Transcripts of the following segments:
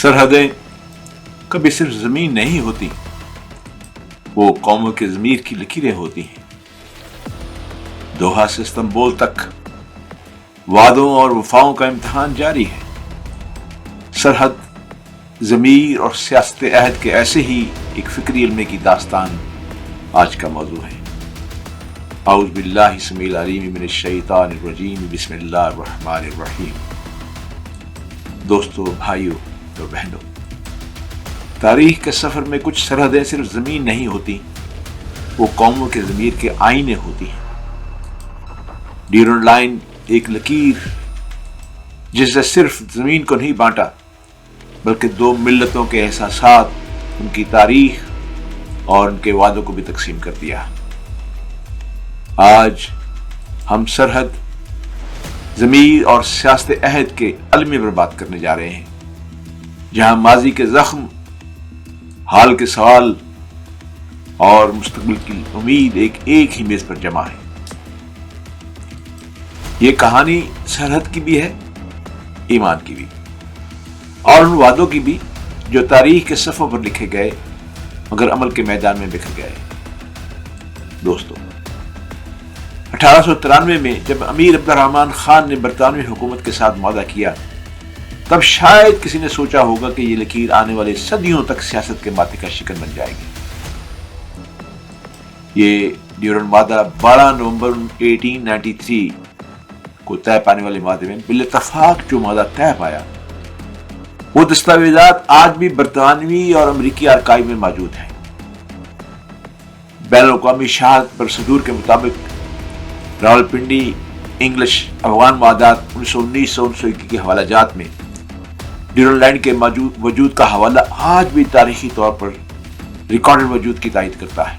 سرحدیں کبھی صرف زمین نہیں ہوتی، وہ قوموں کے ضمیر کی لکیریں ہوتی ہیں۔ دوحہ سے استنبول تک وعدوں اور وفاؤں کا امتحان جاری ہے۔ سرحد، ضمیر اور سیاست عہد کے ایسے ہی ایک فکری علم کی داستان آج کا موضوع ہے۔ اعوذ باللہ السمیع العلیم من الشیطان الرجیم، بسم اللہ الرحمن الرحیم۔ دوستو، بھائیو اور بہنوں، تاریخ کے سفر میں کچھ سرحدیں صرف زمین نہیں ہوتی، وہ قوموں کے ضمیر کے آئینے ہوتی ہیں۔ ڈیورنڈ لائن ایک لکیر جس نے صرف زمین کو نہیں بانٹا بلکہ دو ملتوں کے احساسات، ان کی تاریخ اور ان کے وعدوں کو بھی تقسیم کر دیا۔ آج ہم سرحد، ضمیر اور سیاست عہد کے عالمے پر بات کرنے جا رہے ہیں، جہاں ماضی کے زخم، حال کے سوال اور مستقبل کی امید ایک ہی میز پر جمع ہے۔ یہ کہانی سرحد کی بھی ہے، ایمان کی بھی، اور ان وعدوں کی بھی جو تاریخ کے صفحوں پر لکھے گئے مگر عمل کے میدان میں بکھر گئے۔ دوستو، 1893 میں جب امیر عبد الرحمن خان نے برطانوی حکومت کے ساتھ معاہدہ کیا، تب شاید کسی نے سوچا ہوگا کہ یہ لکیر آنے والے صدیوں تک سیاست کے ماتھے کا شکن بن جائے گی۔ یہ ڈیورنڈ معاہدہ 12 نومبر 1893 کو طے پانے والے معاہدے میں بالاتفاق جو معاہدہ طے پایا، وہ دستاویزات آج بھی برطانوی اور امریکی آرکائیو میں موجود ہیں۔ بین الاقوامی شہادت پروسیڈور کے مطابق راولپنڈی انگلش افغان معاہدات 1919 کے حوالہ جات میں ڈیورنڈ لائن کے وجود کا حوالہ آج بھی تاریخی طور پر ریکارڈڈ وجود کی تائید کرتا ہے،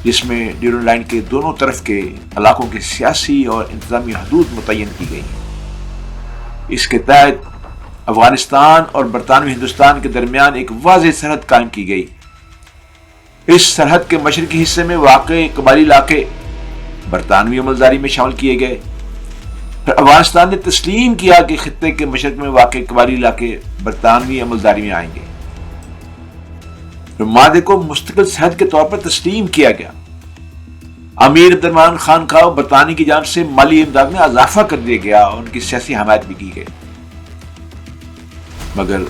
جس میں ڈیورنڈ لائن کے دونوں طرف کے علاقوں کی سیاسی اور انتظامی حدود متعین کی گئی ہیں۔ اس کے تحت افغانستان اور برطانوی ہندوستان کے درمیان ایک واضح سرحد قائم کی گئی۔ اس سرحد کے مشرقی حصے میں واقع قبائلی علاقے برطانوی عملداری میں شامل کیے گئے۔ پھر افغانستان نے تسلیم کیا کہ خطے کے مشرق میں واقع قبائلی علاقے برطانوی عملداری میں آئیں گے۔ پھر معاہدے کو مستقل سرحد کے طور پر تسلیم کیا گیا۔ امیر عبد الرحمن خان کو برطانیہ کی جانب سے مالی امداد میں اضافہ کر دیا گیا اور ان کی سیاسی حمایت بھی کی گئی۔ مگر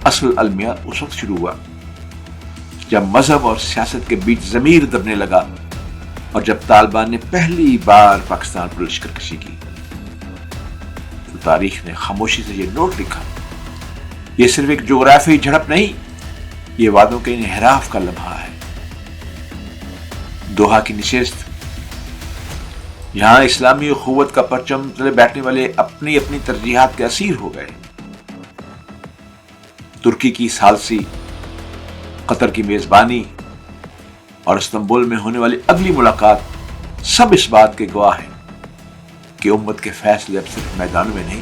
اصل المیہ اس وقت شروع ہوا جب مذہب اور سیاست کے بیچ ضمیر دبنے لگا اور جب طالبان نے پہلی بار پاکستان پر لشکر کشی کی۔ تو تاریخ نے خاموشی سے یہ نوٹ لکھا، یہ صرف ایک جغرافیائی جھڑپ نہیں، یہ وعدوں کے انحراف کا لمحہ ہے۔ دوحہ کی نشست، یہاں اسلامی اخوت کا پرچم تلے بیٹھنے والے اپنی اپنی ترجیحات کے اسیر ہو گئے۔ ترکی کی ثالثی، قطر کی میزبانی اور استنبول میں ہونے والی اگلی ملاقات سب اس بات کے گواہ ہیں کہ امت کے فیصلے اب صرف میدانوں میں نہیں،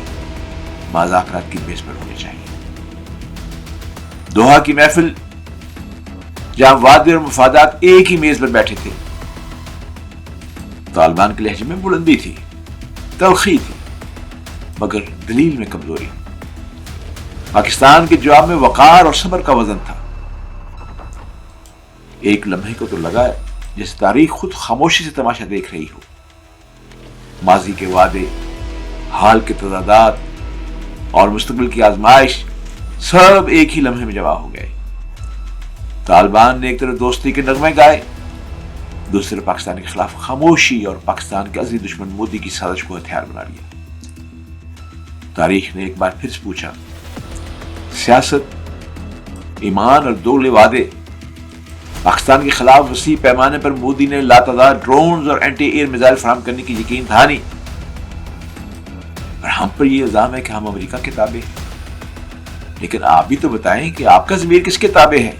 مذاکرات کی میز پر ہونے چاہیے۔ دوحہ کی محفل، جہاں وعدے اور مفادات ایک ہی میز پر بیٹھے تھے، طالبان کے لہجے میں بلندی تھی، تلخی تھی، مگر دلیل میں کمزوری۔ پاکستان کے جواب میں وقار اور صبر کا وزن تھا۔ ایک لمحے کو تو لگا جس تاریخ خود خاموشی سے تماشا دیکھ رہی ہو۔ ماضی کے وعدے، حال کے تضادات اور مستقبل کی آزمائش سب ایک ہی لمحے میں جمع ہو گئے۔ طالبان نے ایک طرف دوستی کے نغمے گائے، دوسرے پاکستان کے خلاف خاموشی اور پاکستان کے عزیز دشمن مودی کی سازش کو ہتھیار بنا لیا۔ تاریخ نے ایک بار پھر سے پوچھا، سیاست، ایمان اور دوگلے وعدے، پاکستان کے خلاف وسیع پیمانے پر مودی نے لاتعداد ڈرونز اور اینٹی ایئر میزائل فراہم کرنے کی یقین دہانی، اور ہم پر یہ الزام ہے کہ ہم امریکہ کے تابع ہیں۔ لیکن آپ بھی تو بتائیں کہ آپ کا ضمیر کس کے تابع ہے؟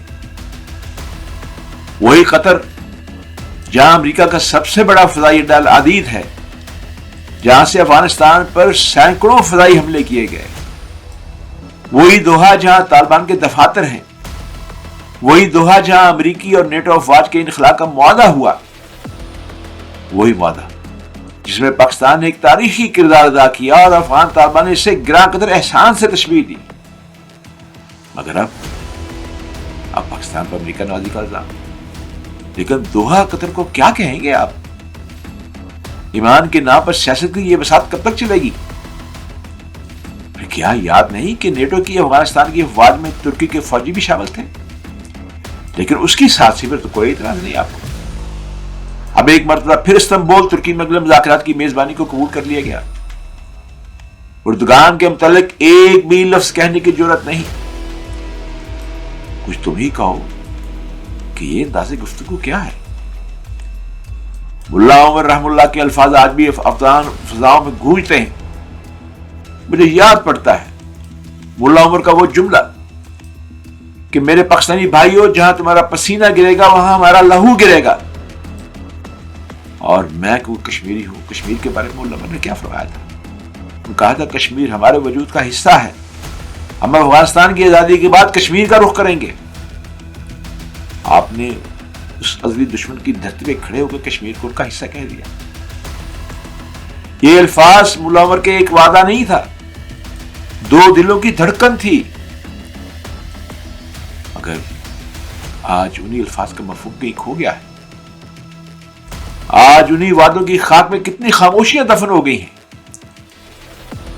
وہی قطر جہاں امریکہ کا سب سے بڑا فضائی اڈہ العدید ہے، جہاں سے افغانستان پر سینکڑوں فضائی حملے کیے گئے۔ وہی دوحہ جہاں طالبان کے دفاتر ہیں، وہی دوحہ جہاں امریکی اور نیٹو افواج کے انخلاء کا معاہدہ ہوا، وہی معاہدہ جس میں پاکستان نے ایک تاریخی کردار ادا کیا اور افغان طالبان نے اسے گراں قدر احسان سے تشبیہ دی۔ مگر اب پاکستان پر امریکہ نوازی کا الزام. لیکن دوحہ قطر کو کیا کہیں گے آپ؟ ایمان کے نام پر سیاست کی یہ بساط کب تک چلے گی؟ پھر کیا یاد نہیں کہ نیٹو کی افغانستان کی افواج میں ترکی کے فوجی بھی شامل تھے؟ لیکن اس کی ساتھی پر تو کوئی اعتراض نہیں آپ کو. اب ایک مرتبہ پھر استنبول ترکی میں اگلے مذاکرات کی میزبانی کو قبول کر لیا گیا. اردگان کے متعلق ایک بھی لفظ کہنے کی جرات نہیں. کچھ تم ہی کہو کہ یہ انداز گفتگو کیا ہے؟ ملا عمر رحم اللہ کے الفاظ آج بھی افغان فضاؤں میں گونجتے ہیں. مجھے یاد پڑتا ہے ملا عمر کا وہ جملہ کہ میرے پاکستانی بھائیوں، جہاں تمہارا پسینہ گرے گا وہاں ہمارا لہو گرے گا. اور میں کوئی کشمیری ہوں. کشمیر کے بارے میں ملا عمر نے کیا فرمایا تھا؟ وہ کہا تھا کشمیر ہمارے وجود کا حصہ ہے. ہم افغانستان کی آزادی کے بعد کشمیر کا رخ کریں گے. آپ نے اس ازلی دشمن کی دھرتی پہ کھڑے ہو کر کشمیر کو ان کا حصہ کہہ دیا. یہ الفاظ ملا عمر کے ایک وعدہ نہیں تھا، دو دلوں کی دھڑکن تھی. مگر آج انہی الفاظ کا مفہوم کہیں کھو گیا ہے. آج انہی وعدوں کی خاک میں کتنی خاموشیاں دفن ہو گئی ہیں.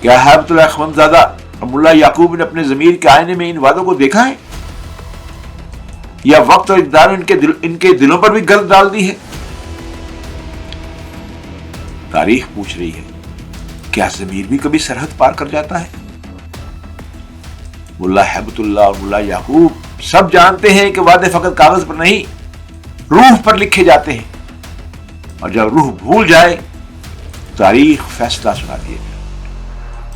کیا ہیبت اللہ اخوندزادہ اور ملا یعقوب نے اپنے ضمیر کے آئینے میں ان وعدوں کو دیکھا ہے، یا وقت اور اقدار ان کے دلوں پر بھی گرد ڈال دی ہے؟ تاریخ پوچھ رہی ہے، کیا ضمیر بھی کبھی سرحد پار کر جاتا ہے؟ ملا ہیبت اللہ اور ملا یعقوب سب جانتے ہیں کہ وعدے فقط کاغذ پر نہیں، روح پر لکھے جاتے ہیں. اور جب روح بھول جائے تاریخ فیصلہ سناتی ہے.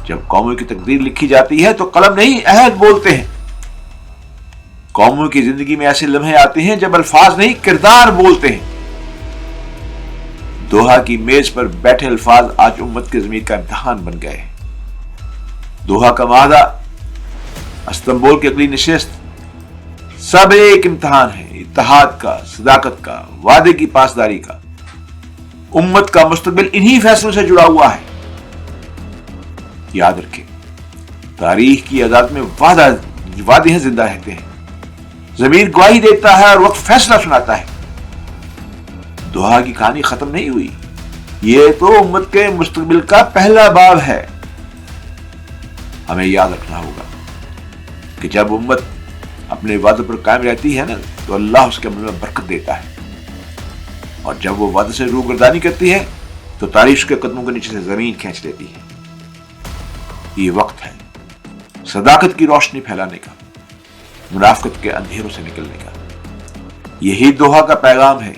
جب قوموں کی تقدیر لکھی جاتی ہے تو قلم نہیں عہد بولتے ہیں. قوموں کی زندگی میں ایسے لمحے آتے ہیں جب الفاظ نہیں کردار بولتے ہیں. دوحہ کی میز پر بیٹھے الفاظ آج امت کے ضمیر کا امتحان بن گئے ہیں. دوحہ کا معاہدہ، استنبول کی اگلی نشست، سب ایک امتحان ہے. اتحاد کا، صداقت کا، وعدے کی پاسداری کا. امت کا مستقبل انہی فیصلوں سے جڑا ہوا ہے. یاد رکھیں، تاریخ کی عدالت میں وعدے زندہ رہتے ہیں، ضمیر گواہی دیتا ہے اور وقت فیصلہ سناتا ہے. دوحہ کی کہانی ختم نہیں ہوئی. یہ تو امت کے مستقبل کا پہلا باب ہے. ہمیں یاد رکھنا ہوگا کہ جب امت اپنے وعدوں پر قائم رہتی ہے نا تو اللہ اس کے عمل میں برکت دیتا ہے. اور جب وہ وعدے سے روگردانی کرتی ہے تو تاریخ اس کے قدموں کے نیچے سے زمین کھینچ لیتی ہے. یہ وقت ہے صداقت کی روشنی پھیلانے کا، منافقت کے اندھیروں سے نکلنے کا. یہی دوحہ کا پیغام ہے،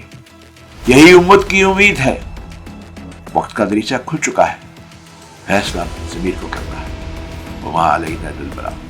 یہی امت کی امید ہے. وقت کا دریچہ کھل چکا ہے، فیصلہ ضمیر کو کرنا ہے. وما علینا الا البلاغ.